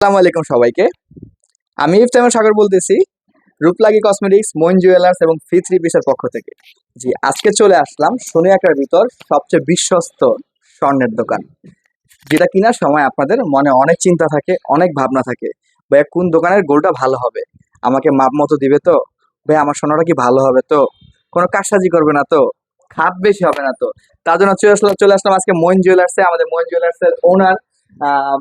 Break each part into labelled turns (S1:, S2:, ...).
S1: আসসালামু আলাইকুম সবাইকে। আমি ইফতেখার সাগর বলতেছি রূপলাগী কসমেটিক্স, মইন জুয়েলার্স এবং ফি থ্রি পিসের পক্ষ থেকে। জি, আজকে চলে আসলাম শনি একরার ভিতর সবচেয়ে বিশ্বস্ত স্বর্ণের দোকান, যেটা কেনার সময় আপনাদের মনে অনেক চিন্তা থাকে, অনেক ভাবনা থাকে। ভাইয়া কোন দোকানের গোলটা ভালো হবে, আমাকে মাপ মতো দিবে তো, ভাই আমার সোনাটা কি ভালো হবে তো, কোনো কারসাজি করবে না তো, খাপ বেশি হবে না তো। তার জন্য চলে আসলাম আজকে মইন জুয়েলার্সে। আমাদের মইন জুয়েলার্সের ওনার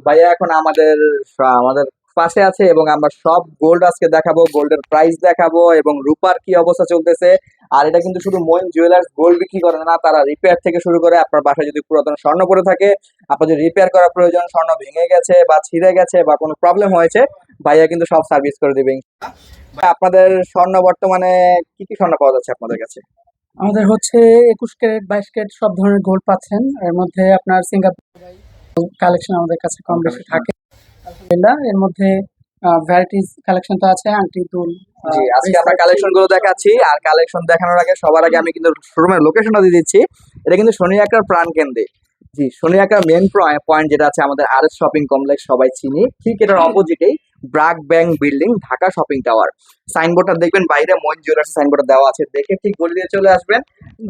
S1: ভাইয়া এখন আমাদের পাশে আছে এবং আমরা সব গোল্ড আজকে দেখাবো, গোল্ডের প্রাইস দেখাবো এবং রূপার কি অবস্থা চলতেছে। আর এটা কিন্তু শুধু মইন জুয়েলার্স গোল্ড বিক্রি করে না, তারা রিপেয়ার থেকে শুরু করে আপনার বাসায় যদি পুরাতন স্বর্ণ পড়ে থাকে, আপনার যদি রিপেয়ার করা প্রয়োজন, স্বর্ণ ভেঙে গেছে বা ছিঁড়ে গেছে বা কোনো প্রবলেম হয়েছে, ভাইয়া কিন্তু সব সার্ভিস করে দিবে। ভাই, আপনাদের স্বর্ণ বর্তমানে কি কি স্বর্ণ পাওয়া যাচ্ছে আপনাদের কাছে?
S2: আমাদের হচ্ছে 21 ক্যারেট 22 ক্যারেট সব ধরনের গোল্ড পাচ্ছেন। এর মধ্যে আপনার সিঙ্গাপুর কালেকশন আমাদের কাছে কম বেশি থাকে। আলহামদুলিল্লাহ, এর মধ্যে ভ্যারাইটিস কালেকশন তো আছে, আংটি, দুল,
S1: জি, আজকে আমরা কালেকশন গুলো দেখাচ্ছি। আর কালেকশন দেখানোর আগে সবার আগে আমি কিন্তু শোরুমের লোকেশনটা দিয়ে দিচ্ছি। এটা কিন্তু শনি একরার প্রাণ কেন্দ্রে। জি, শনি একরার মেন পয়েন্ট যেটা আছে আমাদের আর এস শপিং কমপ্লেক্স, সবাই চিনি, ঠিক এটার অপোজিটেই BRAC bank building, Dhaka shopping tower. সাইনবোর্ডটা দেখবেন বাইরে মইন জুয়েলার্স সাইনবোর্ড দেওয়া আছে, দেখে ঠিক গলি দিয়ে চলে আসবেন।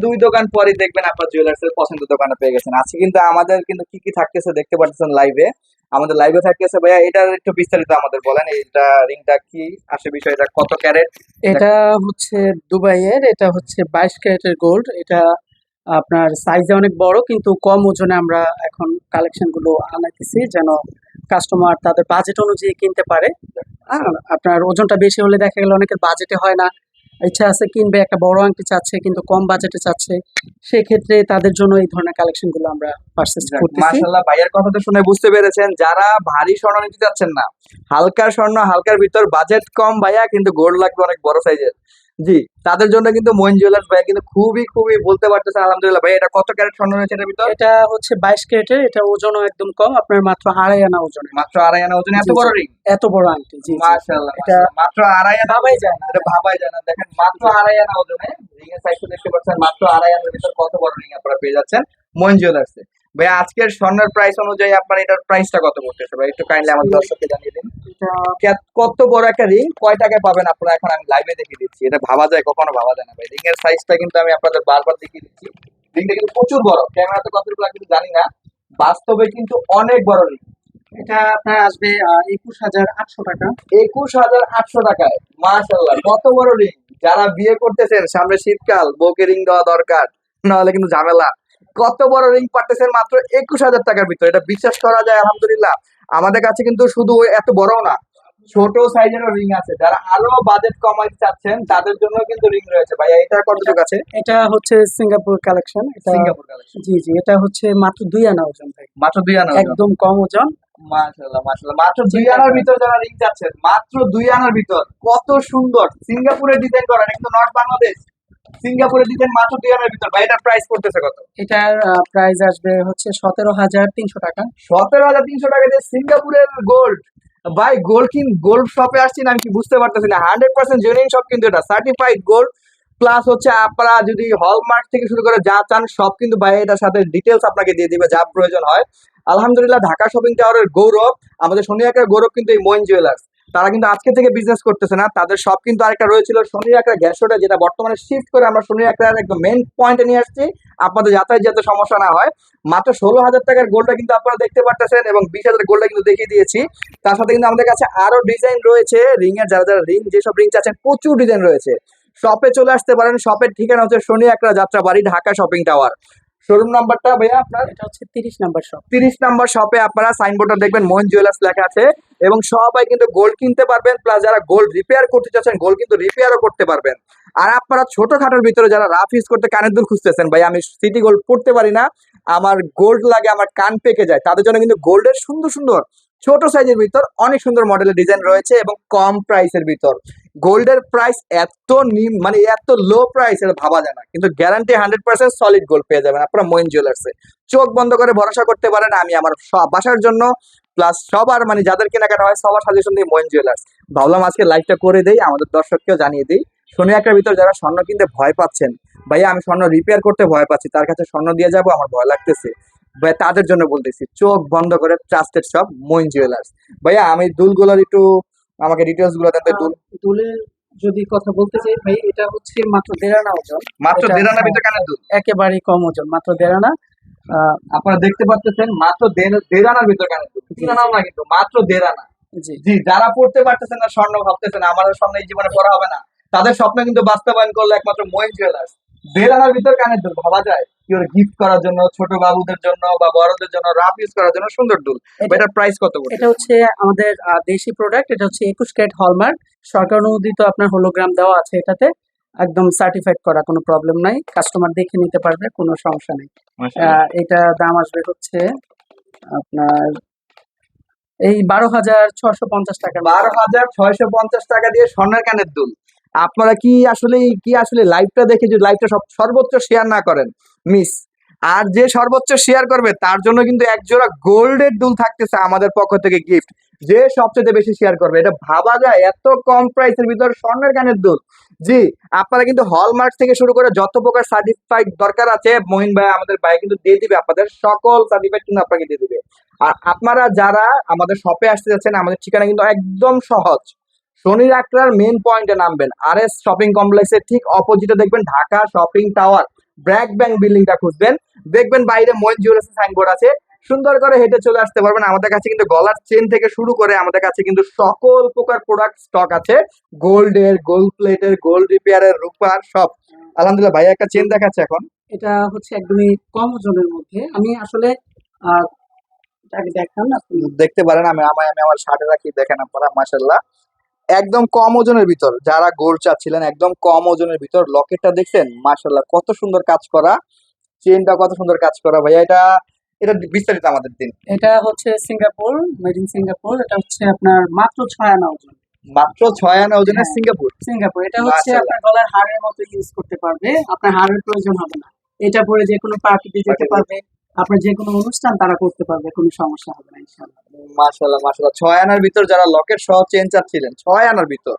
S1: দুই দোকান পরে দেখবেন আপনার জুয়েলার্স এর পছন্দের দোকানে পেয়ে গেছেন। আজকে কিন্তু আমাদের কিন্তু কি কি থাকতেছে দেখতে পাচ্ছেন লাইভে। আমাদের লাইভে থাকতেছে। ভাইয়া এটার একটু বিস্তারিত আমাদের বলেন, এইটা রিংটা কি আসে, বিষয়টা কত ক্যারেট?
S2: এটা হচ্ছে দুবাইয়ের, এটা হচ্ছে 22 ক্যারেটের গোল্ড। এটা আপনার সাইজে অনেক বড়, কিন্তু কম ওজনে আমরা এখন কালেকশন গুলো আনাইতেছি, যেন কাস্টমার তাদের বাজেট অনুযায়ী কিনতে পারে। আপনার ওজনটা বেশি হলে দেখা গেল অনেকের বাজেটে হয় না, ইচ্ছা আছে কিনবে, একটা বড় আংটি চাচ্ছে কিন্তু কম বাজেটে চাচ্ছে, সেক্ষেত্রে তাদের জন্য এই ধরনের কালেকশন গুলো আমরা পারচেজ করতেছি।
S1: মাশাল্লাহ, ভাইয়ের কথা তো শুনে বুঝতে পেরেছেন, যারা ভারী স্বর্ণ নিতে যাচ্ছেন না, হালকা স্বর্ণ, হালকার ভিতর, বাজেট কম ভাইয়া, কিন্তু গোল্ড লাগবে অনেক বড় সাইজের। জি, তাদের জন্য কিন্তু মইন জুয়েলার্স ভাইয়া কিন্তু খুবই খুবই বলতে পারতেছে আলহামদুলিল্লাহ। ভাই এটা কত ক্যারেট স্বর্ণ রয়েছে এটার ভিতর?
S2: এটা হচ্ছে 22 ক্যারেটের, এটা ওজনও একদম কম, আপনার মাত্র 2.5 আনা ওজনে।
S1: মাত্র 2.5 আনা ওজনে এত
S2: জি
S1: বড়
S2: জি,
S1: রিং?
S2: এত বড় আংটি, জি জি।
S1: মাশাআল্লাহ,
S2: এটা
S1: মাত্র 2.5 আনা,
S2: ভাবাই যায় না।
S1: এটা ভাবাই যায় না। দেখেন মাত্র 2.5 আনা ওজনে রিং এর সাইজটা দেখতে পাচ্ছেন, মাত্র 2.5 আনার ভিতর কত বড় রিং আপনারা পেয়ে যাচ্ছেন মইন জুয়েলার্সে। ভাই আজকের স্বর্ণের প্রাইস অনুযায়ী আপনার এটার প্রাইসটা কত পড়তেছে ভাই, একটু কাইন্ডলি আমাদের দর্শককে জানিয়ে দিন।
S2: এটা
S1: কত বড় একটা রিং, কয় টাকায় পাবেন আপনারা, এখন আমি লাইভে দেখিয়ে দিচ্ছি। এটা ভাবা যায়? কখনো ভাবা যায় না ভাই। রিং এর সাইজটা কিন্তু আমি আপনাদের বারবার দেখিয়ে দিচ্ছি। রিংটা কিন্তু প্রচুর বড়, ক্যামেরাতে কতটুকু লাগবে জানি না, বাস্তবে কিন্তু অনেক বড় রিং।
S2: এটা আপনার আসবে 21,800 টাকা।
S1: 21,800 টাকায়? মাশাল্লাহ, কত বড় রিং! যারা বিয়ে করতেছেন, সামনে শীতকাল, বউকে রিং দেওয়া দরকার, নাহলে কিন্তু ঝামেলা। কত বড় রিং পাচ্ছেন মাত্র 21,000 টাকার ভিতরে, এটা বিশ্বাস করা যায় আলহামদুলিল্লাহ। আমাদের কাছে কিন্তু শুধু ওই এত বড় না, ছোট সাইজেরও রিং আছে। যারা আরো বাজেট কমাইতে চাচ্ছেন তাদের জন্য কিন্তু রিং রয়েছে। ভাইয়া এটা কতটুকু আছে?
S2: এটা হচ্ছে সিঙ্গাপুর কালেকশন। এটা
S1: সিঙ্গাপুর কালেকশন?
S2: জি জি, এটা হচ্ছে মাত্র 2 আনা ওজন ভাই,
S1: মাত্র 2 আনা ওজন?
S2: একদম কম ওজন।
S1: মাশাআল্লাহ মাশাআল্লাহ, মাত্র 2 আনার ভিতর যারা রিং চাচ্ছেন, মাত্র 2 আনার ভিতর কত সুন্দর সিঙ্গাপুরের ডিজাইন করা, এটা কিন্তু নর্থ বাংলাদেশ, সিঙ্গাপুরের ডিজাইন, মাত্র 2 আনার ভিতর। ভাই এটার প্রাইস পড়তেছে কত?
S2: এটার প্রাইস আসবে হচ্ছে 17,300 টাকা।
S1: 17,300 টাকা দিয়ে সিঙ্গাপুরের গোল্ড! ভাই গোল্ড শপে আসছি না, আমি কি বুঝতে পারতেছি না। 100% জেনুইন শপ কিন্তু, এটা সার্টিফাইড গোল্ড। প্লাস হচ্ছে আপনারা যদি হলমার্ক থেকে শুরু করে যা চান সব কিন্তু ভাই এটার সাথে ডিটেলস আপনাকে দিয়ে দিবে, যা প্রয়োজন হয়। আলহামদুলিল্লাহ, ঢাকা শপিং টাওয়ারের গৌরব, আমাদের শনি একরার গৌরব কিন্তু এই মইন জুয়েলার্স। তারা কিন্তু আজকে থেকে বিজনেস করতেছে না, তাদের সব কিন্তু আরেকটা রয়েছিল শনি একরা গ্যাস রোডে, যেটা বর্তমানে শিফট করে আমরা শনি একরার একদম মেন পয়েন্টে নিয়ে আসছি, আপনাদের যাতায়াত যাতে সমস্যা না হয়। মাত্র 16,000 টাকার গোল্ডটা কিন্তু আপনারা দেখতে পারতেছেন এবং 20,000 গোল্ডটা কিন্তু দেখিয়ে দিয়েছি। তার সাথে কিন্তু আমাদের কাছে আরো ডিজাইন রয়েছে রিং এর, যারা যারা রিং যেসব রিং চাচ্ছেন প্রচুর ডিজাইন রয়েছে। শপে চলে আসতে পারেন। শপের ঠিকানা হচ্ছে Shani Akhra Jatrabari, Dhaka shopping tower. Showroom নাম্বারটা ভাইয়া আপনার?
S2: এটা হচ্ছে 30 নাম্বার শপ।
S1: 30 নাম্বার শপে আপনারা সাইনবোর্ডটা দেখবেন মইন জুয়েলার্স লেখা আছে এবং সবাই কিন্তু গোল্ড কিনতে পারবেন। প্লাস যারা গোল্ড রিপেয়ার করতে চাচ্ছেন, গোল্ড কিন্তু রিপেয়ারও করতে পারবেন। আর আপনারা ছোটখাটোর ভিতরে যারা রাফ ইউজ করতে কানের দুল খুঁজতেছেন, ভাই আমি সিটি গোল্ড পড়তে পারি না, আমার গোল্ড লাগে, আমার কান পেকে যায়, তাদের জন্য কিন্তু গোল্ডের সুন্দর সুন্দর ছোট সাইজের ভিতর অনেক সুন্দর মডেলের ডিজাইন রয়েছে এবং কম প্রাইসের ভিতর। গোল্ডের প্রাইস এত মানে এত লো প্রাইস, এটা ভাবা যায় না, কিন্তু গ্যারান্টি 100% সলিড গোল্ড পেয়ে যাবেন আপনারা মইন জুয়েলার্সে। চোখ বন্ধ করে ভরসা করতে পারেন। আমি আমার বাসার জন্য প্লাস সবার মানে যাদের কেনাকাটা হয় সবার সাজেশন দিই মইন জুয়েলার্স। ভাবলাম আজকে লাইভটা করে দেই, আমাদের দর্শককেও জানিয়ে দিই। শনি একটার ভিতর যারা স্বর্ণ কিনতে ভয় পাচ্ছেন, ভাইয়া আমি স্বর্ণ রিপেয়ার করতে ভয় পাচ্ছি, তার কাছে স্বর্ণ দিয়ে যাবো, আমার ভয় লাগতেছে, ভাই তাদের জন্য বলতেছি, চোখ বন্ধ করে ট্রাস্টেড শপ মইন জুয়েলার্স। ভাইয়া আমি দুলগুলোর একটু আমাকে ডিটেলস গুলো দেন তো, দুল
S2: দুলের যদি কথা বলতে চাই ভাই, এটা হচ্ছে মাত্র 1.5 আনা ওজন।
S1: মাত্র
S2: এটা
S1: 1.5 আনার ভিতরে কানের দুল
S2: একেবারেই কম ওজন, মাত্র 1.5 আনা।
S1: আপনারা দেখতে পাচ্ছেন, মাত্র 1.5 আনার ভিতরে কানের দুল, 3 আনাও না কিন্তু মাত্র 1.5 আনা।
S2: জি
S1: জি, যারা পড়তে পারতেছেন না, স্বর্ণ ভাবতেছেন আমাদের স্বর্ণ এই জীবনে পড়া হবে না, তাদের স্বপ্ন কিন্তু বাস্তবায়ন করলো একমাত্র মইন জুয়েলার্স। 1.5 আনার ভিতর কানের দুল ভাবা যায় কি ওর গিফট করার জন্য, ছোট বাবুদের জন্য বা বড়দের জন্য রাফ ইউজ করার জন্য সুন্দর দুল। এটার প্রাইস কত করে?
S2: এটা হচ্ছে আমাদের দেশি প্রোডাক্ট। এটা হচ্ছে 21 ক্যারেট হলমার্ক, সরকার অনুমোদিত। আপনার হোলোগ্রাম দেওয়া আছে এটাতে, একদম সার্টিফাইড করা, কোনো প্রবলেম নাই। কাস্টমার দেখে নিতে পারবে, কোনো সমস্যা নেই। এটা দাম আসবে হচ্ছে আপনার এই 12,650 টাকা।
S1: 12,650 টাকা দিয়ে স্বর্ণের কানের দুল। আপনারা কি আসলে লাইভটা দেখে যদি লাইভটা সর্বোচ্চ শেয়ার না করেন মিস, আর যে সর্বোচ্চ শেয়ার করবে তার জন্য কিন্তু এক জোড়া গোল্ডের দুল থাকতেছে আমাদের পক্ষ থেকে গিফট। যে সবচেয়ে বেশি শেয়ার করবে, এটা ভাবা যায় এত কম প্রাইসের ভিতর স্বর্ণের কানের দুল। জি, আপনারা কিন্তু হলমার্ক থেকে শুরু করে যত প্রকার সার্টিফাইড দরকার আছে মহিন ভাই আমাদের ভাই কিন্তু দিয়ে দিবে, আপনাদের সকল সার্টিফাইড কিন্তু আপনাকে দিয়ে দিবে। আর আপনারা যারা আমাদের শপে আসতে যাচ্ছেন, আমাদের ঠিকানা কিন্তু একদম সহজ। শনির আখড়ার মেন পয়েন্টে নামবেন, আর এস শপিং কমপ্লেক্সের ঠিক অপোজিটে দেখবেন Dhaka shopping tower, BRAC bank বিল্ডিংটা খুঁজবেন, দেখবেন বাইরে মইন জুয়েলার্স সাইনবোর্ড আছে। সুন্দর করে হেঁটে চলে আসতে পারবেন। আমাদের কাছে কিন্তু গলার চেন থেকে শুরু করে আমাদের কাছে কিন্তু সকল প্রকার প্রোডাক্ট স্টক আছে, গোল্ডের, গোল্ড প্লেটের, গোল্ড রিপেয়ারের, রূপার সব। আলহামদুলিল্লাহ ভাই একটা চেন দেখাচ্ছে এখন।
S2: এটা হচ্ছে একদমই কম ওজনের মধ্যে। আমি আসলে এটাকে দেখান আপনি।
S1: দেখতে পারেন, আমি আমার শার্টে রাখি, দেখেন আপনারা মাশাআল্লাহ একদম কম ওজনের ভিতর যারা গোল্ড চাচ্ছিলেন, একদম কম ওজনের ভিতর লকেটটা দেখছেন মাশাআল্লাহ কত সুন্দর কাজ করা, চেনটা কত সুন্দর কাজ করা। ভাইয়া এটা এটা বিস্তারিত আমাদের দিন।
S2: এটা হচ্ছে সিঙ্গাপুর, মেড ইন সিঙ্গাপুর। এটা হচ্ছে আপনার মাত্র 6 আনা ওজন।
S1: মাত্র 6 আনা ওজনের
S2: হ্যাঁ,
S1: সিঙ্গাপুর।
S2: সিঙ্গাপুর। এটা হচ্ছে
S1: মাশাআল্লাহ।
S2: আপনার গলার হারের মতো ইউজ করতে পারবে, আপনার হারের প্রয়োজন হবে না। এটা পরে যে কোনো পার্টিতে যেতে
S1: পার্টিতে।
S2: পারবে, আপনার যে কোনো অনুষ্ঠান তারা করতে পারবে, কোনো সমস্যা হবে না ইনশাআল্লাহ।
S1: মাশাআল্লাহ মাশাআল্লাহ 6 আনার ভিতর যারা লকেট সহ চেন চাচ্ছিলেন, 6 আনার ভিতর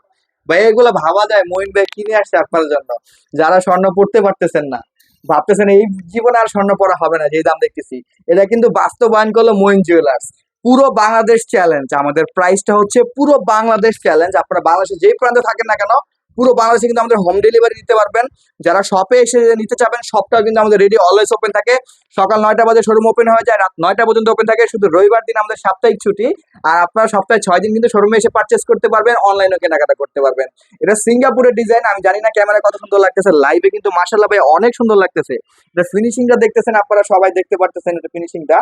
S1: ভাই এগুলো ভাবা যায় মইন ভাই কিনে আসছে আপনার জন্য। যারা স্বর্ণ পড়তে পারতেছেন না, ভাবতেছেন এই জীবনে আর স্বর্ণ পরা হবে না যে দাম দেখতেছি, এটা কিন্তু বাস্তবায়ন করলো মইন জুয়েলার্স। পুরো বাংলাদেশ চ্যালেঞ্জ, আমাদের প্রাইসটা হচ্ছে পুরো বাংলাদেশ চ্যালেঞ্জ। আপনারা বাংলাদেশে যেই প্রান্তে থাকেন না কেন, পুরো বাংলাদেশে কিন্তু আমাদের হোম ডেলিভারি দিতে পারবেন। যারা শপে এসে নিতে চাবেন, শপটাও কিন্তু আমাদের রেডি অলওয়েজ ওপেন থাকে। সকাল 9টা বাজে শোরুম ওপেন হয়ে যায়, রাত 9টা পর্যন্ত ওপেন থাকে। শুধু রবিবার দিন আমাদের সাপ্তাহিক ছুটি। আর আপনারা সপ্তাহে 6 দিন কিন্তু শোরুমে এসে পারচেস করতে পারবেন, অনলাইনেও কেনাকাটা করতে পারবেন। এটা সিঙ্গাপুরের ডিজাইন, আমি জানি না ক্যামেরায় কত সুন্দর লাগতেছে, লাইভে কিন্তু মাশাআল্লাহ ভাই অনেক সুন্দর লাগতেছে। এটা ফিনিশিংটা দেখতেছেন, আপনারা সবাই দেখতে পারতেছেন, এটা ফিনিশিংটা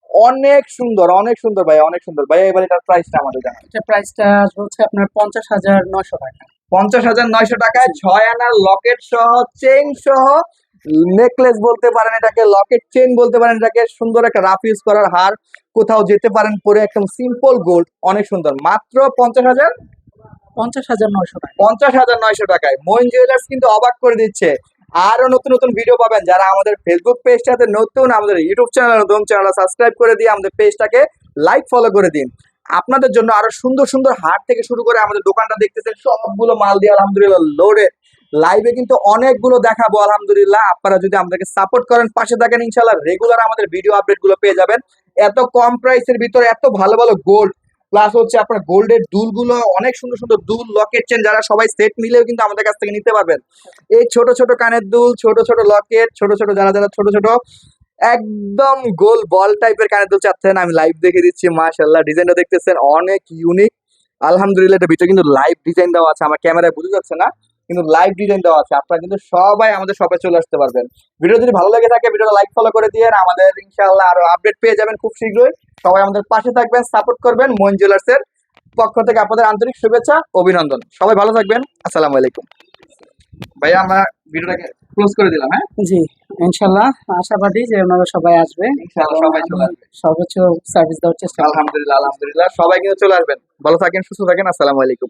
S1: অনেক সুন্দর, অনেক সুন্দর ভাই, অনেক সুন্দর ভাই। এবার এটার প্রাইসটা আমাদের জানান।
S2: এটা প্রাইসটা আসবে হচ্ছে আপনার 50,900 টাকা।
S1: 50,900 টাকায় 6 আনার লকেট সহ, চেইন সহ, নেকলেস বলতে পারেন এটাকে, লকেট চেইন বলতে পারেন এটাকে, সুন্দর একটা রাফ ইউজ করার হার, কোথাও যেতে পারেন পরে, একদম সিম্পল গোল্ড, অনেক সুন্দর। মাত্র
S2: 50,900 টাকা।
S1: 50,900 টাকায় মইন জুয়েলার্স কিন্তু অবাক করে দিচ্ছে। আরো নতুন নতুন ভিডিও পাবেন। যারা আমাদের ফেসবুক পেজটাতে নতুন, আমাদের ইউটিউব চ্যানেল নতুন, চ্যানেলটা সাবস্ক্রাইব করে দিয়ে আমাদের পেজটাকে লাইক ফলো করে দিন। আপনাদের জন্য আরো সুন্দর সুন্দর হাট থেকে শুরু করে আমাদের দোকানটা দেখতেছেন, সবগুলো মাল দিয়ে আলহামদুলিল্লাহ লোডে। লাইভে কিন্তু অনেকগুলো দেখাবো আলহামদুলিল্লাহ। আপনারা যদি আমাদেরকে সাপোর্ট করেন, পাশে থাকেন, ইনশাআল্লাহ রেগুলার আমাদের ভিডিও আপডেট গুলো পেয়ে যাবেন। এত কম প্রাইসের ভিতরে এত ভালো ভালো গোল্ড, প্লাস হচ্ছে আপনার গোল্ডের দুলগুলো অনেক সুন্দর সুন্দর দুল, লকেট চেন, যারা সবাই সেট মিলেও কিন্তু আমাদের কাছ থেকে নিতে পারবেন। এই ছোট ছোট কানের দুল, ছোট ছোট লকেট, ছোট ছোট যারা যারা ছোট ছোট একদম গোল বল টাইপের কানের দুল চাচ্ছেন, আমি লাইভ দেখে দিচ্ছি। মাশাআল্লাহ ডিজাইনটা দেখতেছেন অনেক ইউনিক। আলহামদুলিল্লাহ এটার ভিতরে কিন্তু লাইভ ডিজাইন দেওয়া আছে, আমার ক্যামেরায় বোঝা যাচ্ছে না কিন্তু লাইভ ডিজাইন দেওয়া আছে। আপনারা কিন্তু সবাই আমাদের শপে চলে আসতে পারবেন। ভিডিও যদি ভালো লেগে থাকে ভিডিওটা লাইক ফলো করে দিয়ে আমাদের ইনশাআল্লাহ আরো আপডেট পেয়ে যাবেন খুব শীঘ্রই। সবাই আমাদের পাশে থাকবেন, সাপোর্ট করবেন। মইন জুয়েলার্সের পক্ষ থেকে আপনাদের আন্তরিক শুভেচ্ছা, অভিনন্দন। সবাই ভালো থাকবেন, আসসালামু আলাইকুম। ভাইয়া আমরা ভিডিওটাকে ক্লোজ করে দিলাম। হ্যাঁ
S2: জি, ইনশাআল্লাহ আশাবাদী যে ওনারা সবাই আসবে,
S1: ইনশাআল্লাহ সবাই চলে আসবে।
S2: সর্বোচ্চ সার্ভিস দেওয়ার চেষ্টা করব।
S1: আলহামদুলিল্লাহ আলহামদুলিল্লাহ সবাই কিন্তু চলে আসবেন। ভালো থাকেন, সুস্থ থাকেন, আসসালামু আলাইকুম।